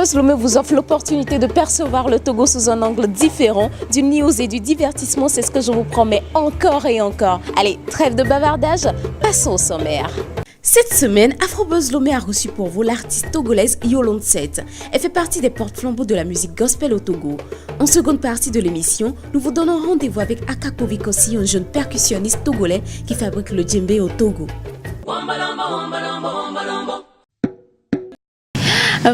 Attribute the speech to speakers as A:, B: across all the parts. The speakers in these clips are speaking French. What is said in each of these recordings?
A: Afrobuzz Lomé vous offre l'opportunité de percevoir le Togo sous un angle différent, du news et du divertissement, c'est ce que je vous promets encore et encore. Allez, trêve de bavardage, passons au sommaire. Cette semaine, Afrobuzz Lomé a reçu pour vous l'artiste togolaise Yolande 7. Elle fait partie des porte-flambeaux de la musique gospel au Togo. En seconde partie de l'émission, nous vous donnons rendez-vous avec Akako Vikosi, un jeune percussionniste togolais qui fabrique le djembé au Togo.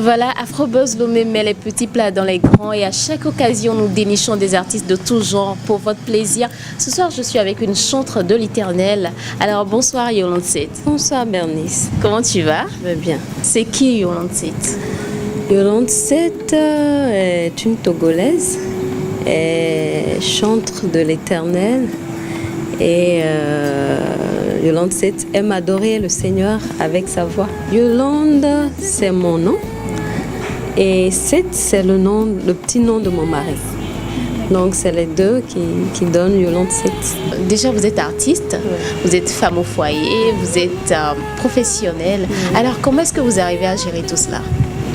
A: Voilà, Afrobuzz Lomé met les petits plats dans les grands et à chaque occasion, nous dénichons des artistes de tout genre pour votre plaisir. Ce soir, je suis avec une chantre de l'Éternel. Alors, bonsoir Yolande 7.
B: Bonsoir Bernice.
A: Comment tu vas?
B: Je vais bien.
A: C'est qui Yolande 7?
B: Yolande 7 est une Togolaise, est chantre de l'Éternel et Yolande 7 aime adorer le Seigneur avec sa voix. Yolande, c'est mon nom. Et 7, c'est le petit nom de mon mari. Donc, c'est les deux qui donnent Yolande 7.
A: Déjà, vous êtes artiste, vous êtes femme au foyer, vous êtes professionnelle. Alors, comment est-ce que vous arrivez à gérer tout cela?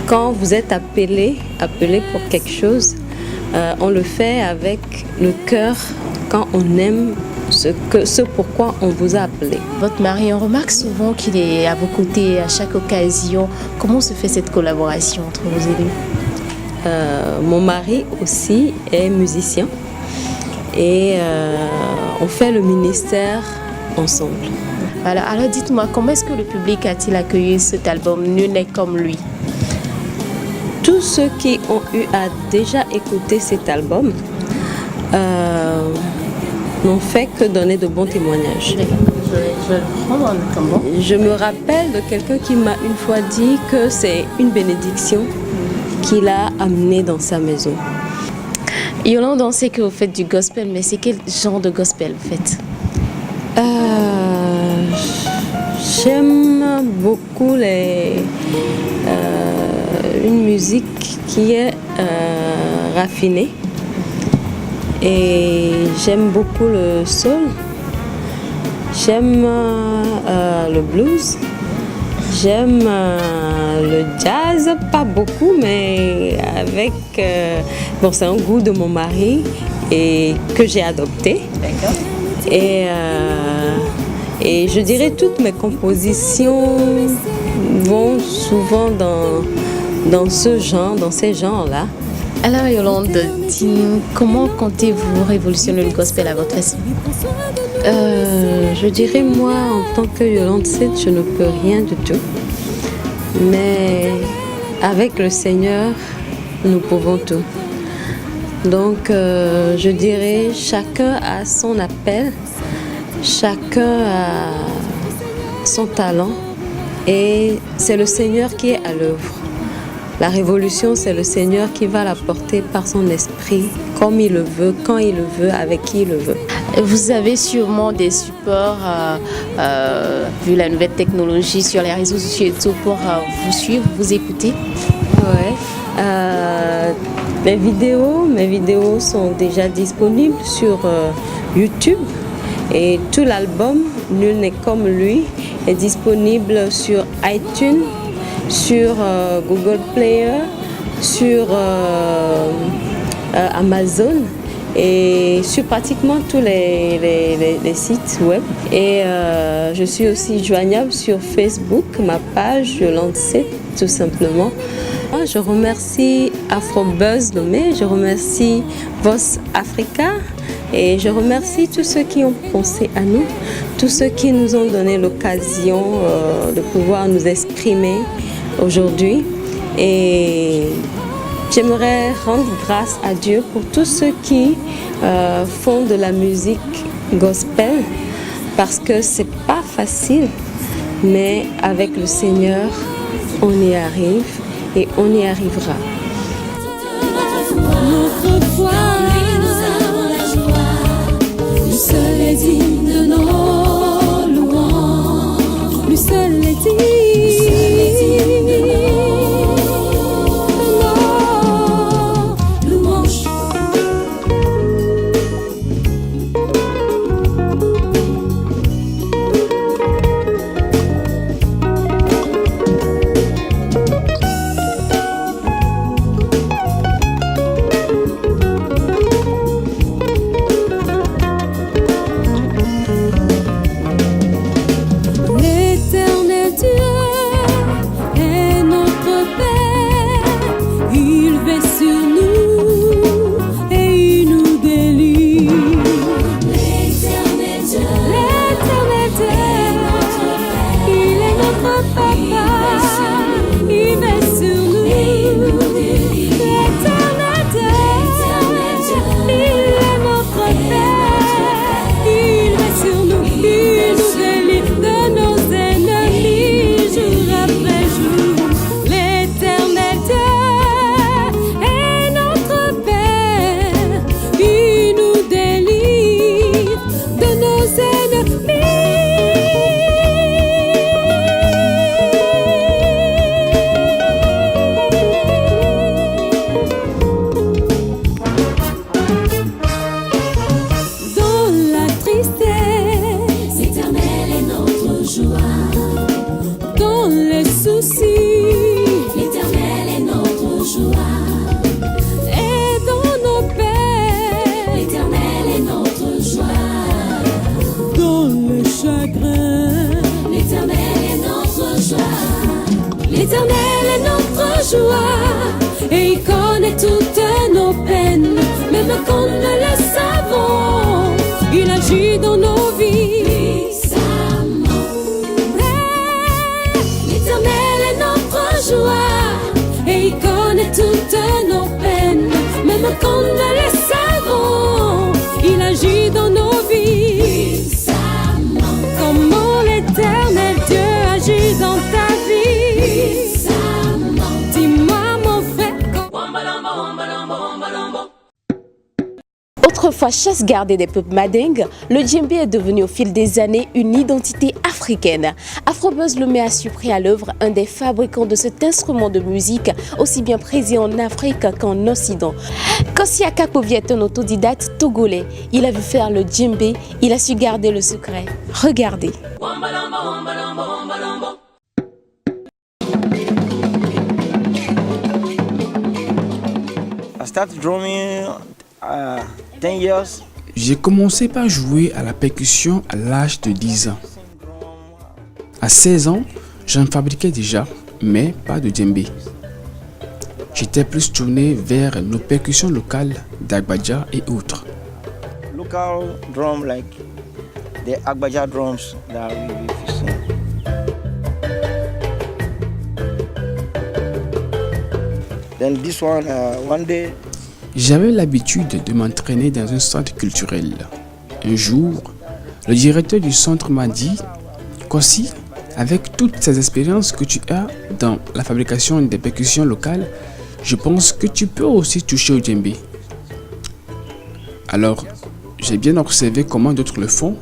B: Quand vous êtes appelé pour quelque chose, on le fait avec le cœur, quand on aime ce pourquoi on vous a appelé.
A: Votre mari, on remarque souvent qu'il est à vos côtés à chaque occasion. Comment se fait cette collaboration entre vous et lui?
B: Mon mari aussi est musicien et on fait le ministère ensemble.
A: Voilà. Alors dites-moi, comment est-ce que le public a-t-il accueilli cet album Nul n'est comme lui?
B: Tous ceux qui ont eu à déjà écouter cet album n'ont fait que donner de bons témoignages.
A: Je vais le prendre comme bon.
B: Je me rappelle de quelqu'un qui m'a une fois dit que c'est une bénédiction qu'il a amenée dans sa maison.
A: Yolande, on sait que vous faites du gospel, mais c'est quel genre de gospel vous faites?
B: J'aime beaucoup une musique qui est raffinée. Et j'aime beaucoup le soul, j'aime le blues, j'aime le jazz, pas beaucoup, mais avec... bon, c'est un goût de mon mari et que j'ai adopté.
A: D'accord.
B: Et je dirais toutes mes compositions vont souvent dans ce genre, dans ces genres-là.
A: Alors Yolande, dis-nous, comment comptez-vous révolutionner le gospel à votre façon?
B: Je dirais moi, en tant que Yolande 7, je ne peux rien du tout. Mais avec le Seigneur, nous pouvons tout. Donc je dirais, chacun a son appel, chacun a son talent et c'est le Seigneur qui est à l'œuvre. La révolution, c'est le Seigneur qui va la porter par son esprit, comme il le veut, quand il le veut, avec qui il le veut.
A: Vous avez sûrement des supports, vu la nouvelle technologie sur les réseaux sociaux et tout, pour vous suivre, vous écouter?
B: Ouais. Mes vidéos sont déjà disponibles sur YouTube et tout l'album Nul n'est comme lui est disponible sur iTunes, sur Google Player, sur Amazon et sur pratiquement tous les sites web. Et je suis aussi joignable sur Facebook, ma page Yolande 7 tout simplement. Je remercie Afrobuzz Lomé, je remercie Voz Africa et je remercie tous ceux qui ont pensé à nous, tous ceux qui nous ont donné l'occasion de pouvoir nous exprimer aujourd'hui. Et j'aimerais rendre grâce à Dieu pour tous ceux qui font de la musique gospel parce que c'est pas facile, mais avec le Seigneur, on y arrive et on y arrivera.
C: Notre foi, nous avons la joie, lui seul est digne de nos louanges, lui seul est digne de nos louanges. l'éternel Dieu, il est notre papa, il veille sur nous. L'éternel Dieu, il est notre Père, il veille sur nous, il nous délivre de nos ennemis jour après jour. L'éternel Dieu est notre Père, il nous délivre de nos ennemis. Dans la tristesse, l'Éternel est notre joie. Dans les soucis, l'Éternel est notre joie. Et dans nos peines, l'Éternel est notre joie. Dans le chagrin, l'Éternel est notre joie. L'Éternel est notre joie. Et il connaît toutes nos peines, même quand nous ne le savons. Il agit dans nos vies. L'Éternel est notre joie. Et il connaît toutes nos peines, même quand nous ne le savons. Il agit dans nos vies. Comment l'éternel Dieu agit dans ta vie? Dis-moi mon frère.
A: Autrefois chasse gardée des peuples madingues, le djembé est devenu au fil des années une identité africaine. Afrobuzz le met à su près à l'œuvre un des fabricants de cet instrument de musique, aussi bien présent en Afrique qu'en Occident. Kossi Akakovi est un autodidacte togolais. Il a vu faire le djembé, il a su garder le secret. Regardez.
D: I started drumming 10 years.
E: J'ai commencé par jouer à la percussion à l'âge de 10 ans. À 16 ans, j'en fabriquais déjà, mais pas de djembé. J'étais plus tourné vers nos percussions locales d'Agbaja et autres.
D: Local drum like the Agbaja drums that we sing. Then this one day,
E: J'avais l'habitude de m'entraîner dans un centre culturel. Un jour, le directeur du centre m'a dit « Kossi, avec toutes ces expériences que tu as dans la fabrication des percussions locales, je pense que tu peux aussi toucher au djembé. » Alors, j'ai bien observé comment d'autres le font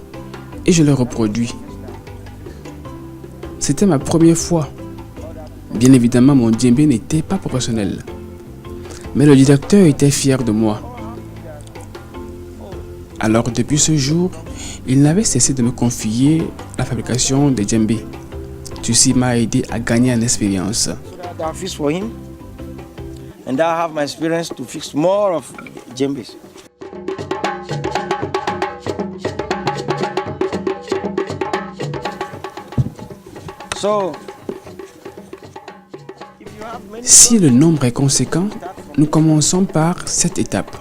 E: et je le reproduis. C'était ma première fois. Bien évidemment, mon djembé n'était pas professionnel. Mais le directeur était fier de moi. Alors depuis ce jour, il n'avait cessé de me confier la fabrication des djembés. Ceci m'a aidé à gagner en expérience.
D: I fix for him, and I have my experience to fix more of djembes. So,
E: Si le nombre est conséquent, nous commençons par cette étape.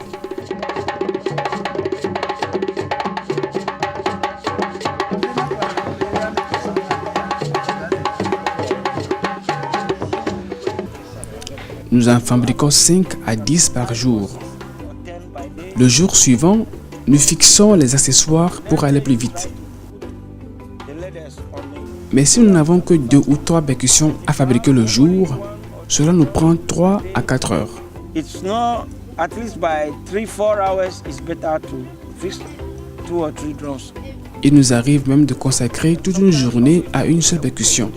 E: Nous en fabriquons 5 à 10 par jour. Le jour suivant, nous fixons les accessoires pour aller plus vite. Mais si nous n'avons que 2 ou 3 percussions à fabriquer le jour, cela nous prend 3 à 4 heures.
D: it's not at least by 3-4 hours. It's better to fix 2 or 3 drums.
E: Il nous arrive même de consacrer toute une journée à une seule percussion.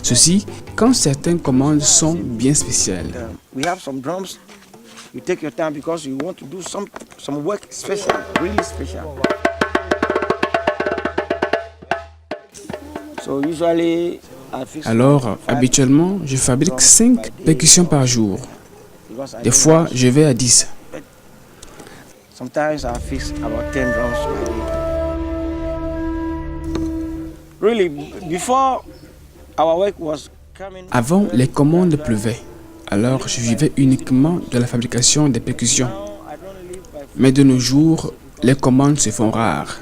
E: Ceci quand certaines commandes sont bien spéciales.
D: We have some drums. You take your time because you want to do some work special, really special. So usually I fix.
E: Alors, habituellement, je fabrique 5 percussions par jour. Des fois, je vais à 10.
D: Sometimes I fix about 10 drums per day. Really, before our work was coming.
E: Avant, les commandes pleuvaient. Alors, je vivais uniquement de la fabrication des percussions. Mais de nos jours, les commandes se font rares.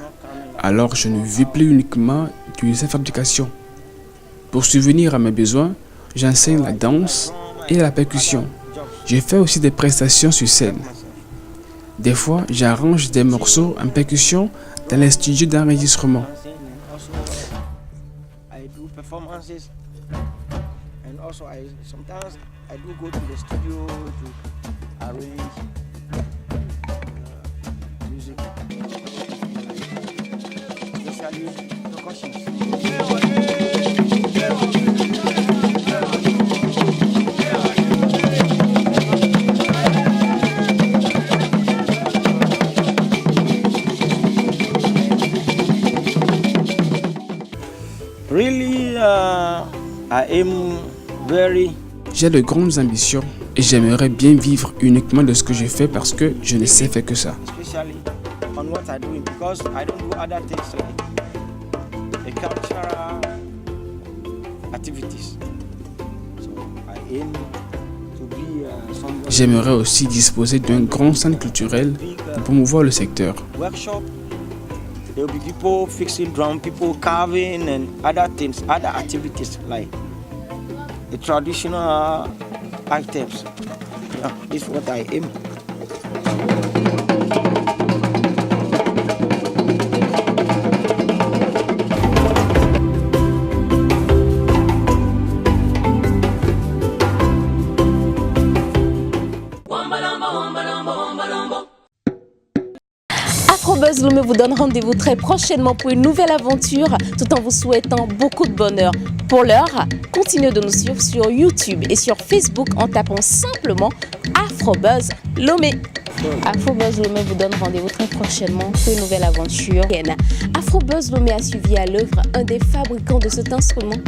E: Alors je ne vis plus uniquement de sa fabrication. Pour subvenir à mes besoins, j'enseigne la danse et la percussion. Je fais aussi des prestations sur scène. Des fois, j'arrange des morceaux en percussion dans les studios d'enregistrement. J'ai de grandes ambitions et j'aimerais bien vivre uniquement de ce que je fais parce que je ne sais faire que ça. J'aimerais aussi disposer d'un grand centre culturel pour promouvoir le secteur.
D: There will be people fixing drum, people carving and other things, other activities like the traditional items. Yeah, this is what I aim.
A: Afrobuzz Lomé vous donne rendez-vous très prochainement pour une nouvelle aventure, tout en vous souhaitant beaucoup de bonheur. Pour l'heure, continuez de nous suivre sur YouTube et sur Facebook en tapant simplement Afrobuzz Lomé. Afrobuzz Lomé vous donne rendez-vous très prochainement pour une nouvelle aventure. Afrobuzz Lomé a suivi à l'œuvre un des fabricants de cet instrument.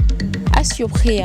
A: À surpris.